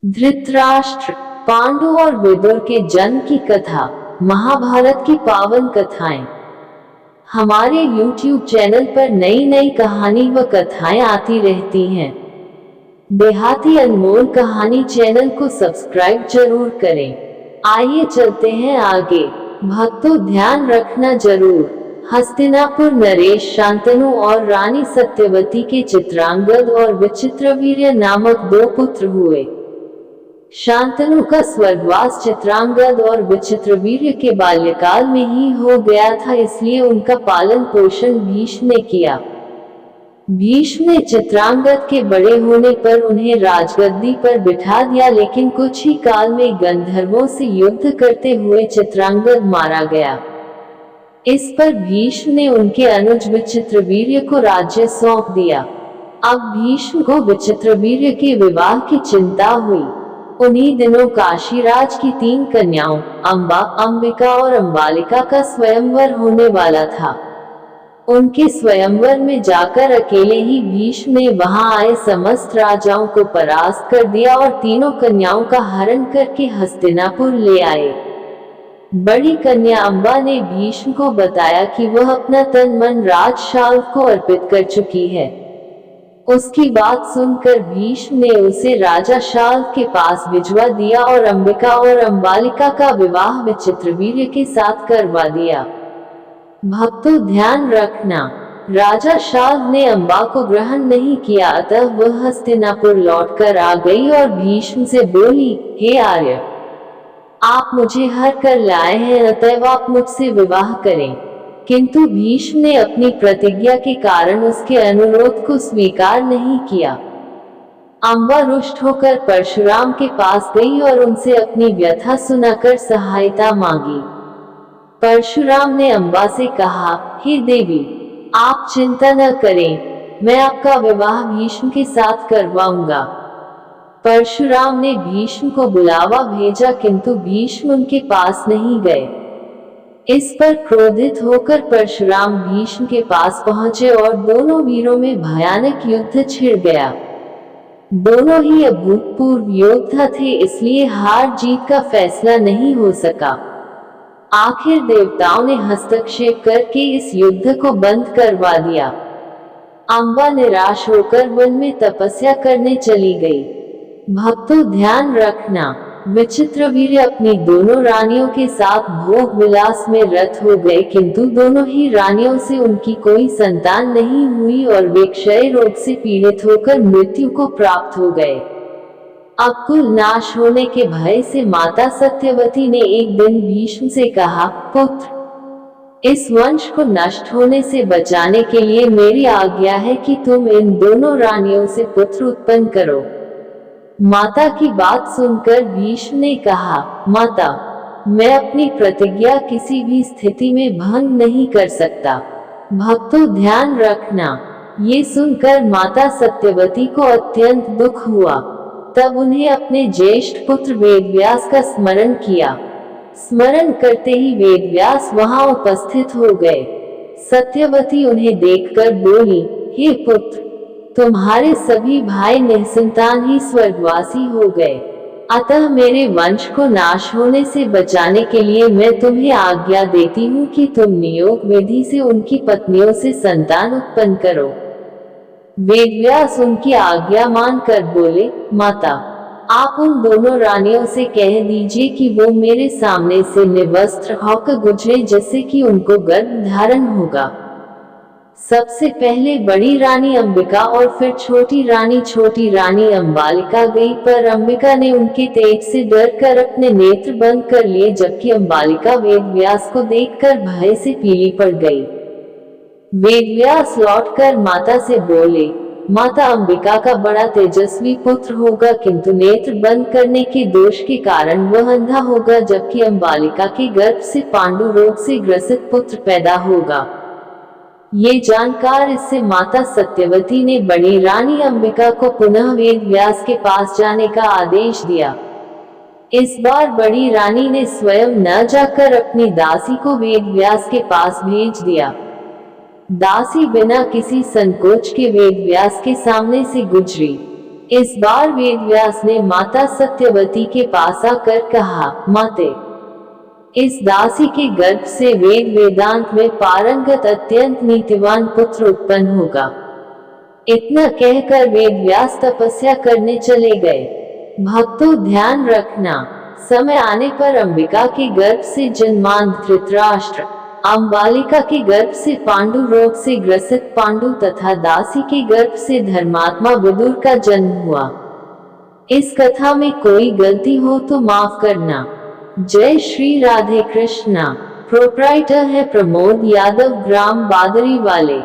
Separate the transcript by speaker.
Speaker 1: धृतराष्ट्र, पांडु और विदुर के जन्म की कथा, महाभारत की पावन कथाएं। हमारे YouTube चैनल पर नई नई कहानी व कथाएं आती रहती हैं। देहाती अनमोल कहानी चैनल को सब्सक्राइब जरूर करें। आइए चलते हैं आगे। भक्तों, ध्यान रखना जरूर। हस्तिनापुर नरेश शांतनु और रानी सत्यवती के चित्रांगद और विचित्रवीर्य नामक दो पुत्र हुए। शांतनु का स्वर्गवास चित्रांगद और विचित्रवीर्य के बाल्यकाल में ही हो गया था, इसलिए उनका पालन पोषण भीष्म ने किया। भीष्म ने चित्रांगद के बड़े होने पर उन्हें राजगद्दी पर बिठा दिया, लेकिन कुछ ही काल में गंधर्वों से युद्ध करते हुए चित्रांगद मारा गया। इस पर भीष्म ने उनके अनुज विचित्रवीर्य को राज्य सौंप दिया। अब भीष्म को विचित्रवीर्य के विवाह की चिंता हुई। उन्हीं दिनों काशीराज की 3 कन्याओं अंबा, अंबिका और अंबालिका का स्वयंवर होने वाला था। उनके स्वयंवर में जाकर अकेले ही भीष्म ने वहां आए समस्त राजाओं को परास्त कर दिया और तीनों कन्याओं का हरण करके हस्तिनापुर ले आए। बड़ी कन्या अंबा ने भीष्म को बताया कि वह अपना तन मन राजशाल्व को अर्पित कर चुकी है। उसकी बात सुनकर भीष्म ने उसे राजा शाल्व के पास भिजवा दिया और अंबिका और अंबालिका का विवाह विचित्रवीर्य के साथ करवा दिया। भक्तों, ध्यान रखना, राजा शाल्व ने अंबा को ग्रहण नहीं किया, अतः वह हस्तिनापुर लौटकर आ गई और भीष्म से बोली, हे आर्य, आप मुझे हर कर लाए हैं, अतएव आप मुझसे विवाह करें। किंतु भीष्म ने अपनी प्रतिज्ञा के कारण उसके अनुरोध को स्वीकार नहीं किया। अंबा रुष्ट होकर परशुराम के पास गई और उनसे अपनी व्यथा सुनाकर सहायता मांगी। परशुराम ने अंबा से कहा, हे देवी, आप चिंता न करें, मैं आपका विवाह भीष्म के साथ करवाऊंगा। परशुराम ने भीष्म को बुलावा भेजा, किंतु भीष्म उनके पास नहीं गए। इस पर क्रोधित होकर परशुराम भीष्म के पास पहुंचे और दोनों वीरों में भयानक युद्ध छिड़ गया। दोनों ही अभूतपूर्व योद्धा थे, इसलिए हार जीत का फैसला नहीं हो सका। आखिर देवताओं ने हस्तक्षेप करके इस युद्ध को बंद करवा दिया। अंबा निराश होकर वन में तपस्या करने चली गई। भक्तों, ध्यान रखना, विचित्रवीर्य अपनी दोनों रानियों के साथ भोग विलास में रत हो गए, किंतु दोनों ही रानियों से उनकी कोई संतान नहीं हुई और वे क्षय रोग से पीड़ित होकर मृत्यु को प्राप्त हो गए। अब कुल नाश होने के भय से माता सत्यवती ने एक दिन भीष्म से कहा, पुत्र, इस वंश को नष्ट होने से बचाने के लिए मेरी आज्ञा है कि तुम इन दोनों रानियों से पुत्र उत्पन्न करो। माता की बात सुनकर भीष्म ने कहा, माता, मैं अपनी प्रतिज्ञा किसी भी स्थिति में भंग नहीं कर सकता। भक्तों, ध्यान रखना, ये सुनकर माता सत्यवती को अत्यंत दुख हुआ। तब उन्हें अपने ज्येष्ठ पुत्र वेदव्यास का स्मरण किया। स्मरण करते ही वेदव्यास वहां उपस्थित हो गए। सत्यवती उन्हें देखकर बोली, हे पुत्र, तुम्हारे सभी भाई निसंतान ही स्वर्गवासी हो गए, अतः मेरे वंश को नाश होने से बचाने के लिए मैं तुम्हें आज्ञा देती हूँ कि तुम नियोग विधि से उनकी पत्नियों से संतान उत्पन्न करो। वेदव्यास उनकी आज्ञा मानकर बोले, माता, आप उन दोनों रानियों से कह दीजिए कि वो मेरे सामने से निवस्त्र होकर गुजरे, जिससे कि उनको गर्भ धारण होगा। सबसे पहले बड़ी रानी अंबिका और फिर छोटी रानी अंबालिका गई, पर अंबिका ने उनके तेज से डरकर अपने नेत्र बंद कर लिए, जबकि अंबालिका वेदव्यास को देखकर भय से पीली पड़ गई। वेदव्यास लौटकर माता से बोले, माता, अंबिका का बड़ा तेजस्वी पुत्र होगा, किंतु नेत्र बंद करने के दोष के कारण वह अंधा होगा, जबकि अंबालिका के गर्भ से पांडु रोग से ग्रसित पुत्र पैदा होगा। ये जानकार इससे माता सत्यवती ने बड़ी रानी अंबिका को पुनः वेदव्यास के पास जाने का आदेश दिया। इस बार बड़ी रानी ने स्वयं न जाकर अपनी दासी को वेदव्यास के पास भेज दिया। दासी बिना किसी संकोच के वेदव्यास के सामने से गुजरी। इस बार वेदव्यास ने माता सत्यवती के पास आकर कहा, माते, इस दासी के गर्भ से वेद वेदांत में पारंगत अत्यंत नीतिवान पुत्र उत्पन्न होगा। इतना कहकर वेदव्यास तपस्या करने चले गए। भक्तों, ध्यान रखना, समय आने पर अंबिका के गर्भ से जन्मांध धृतराष्ट्र, अम्बालिका के गर्भ से पांडु, रोग से ग्रसित पांडु तथा दासी के गर्भ से धर्मात्मा विदुर का जन्म हुआ। इस कथा में कोई गलती हो तो माफ करना। जय श्री राधे कृष्णा। प्रोप्राइटर है प्रमोद यादव, ग्राम बादरी वाले।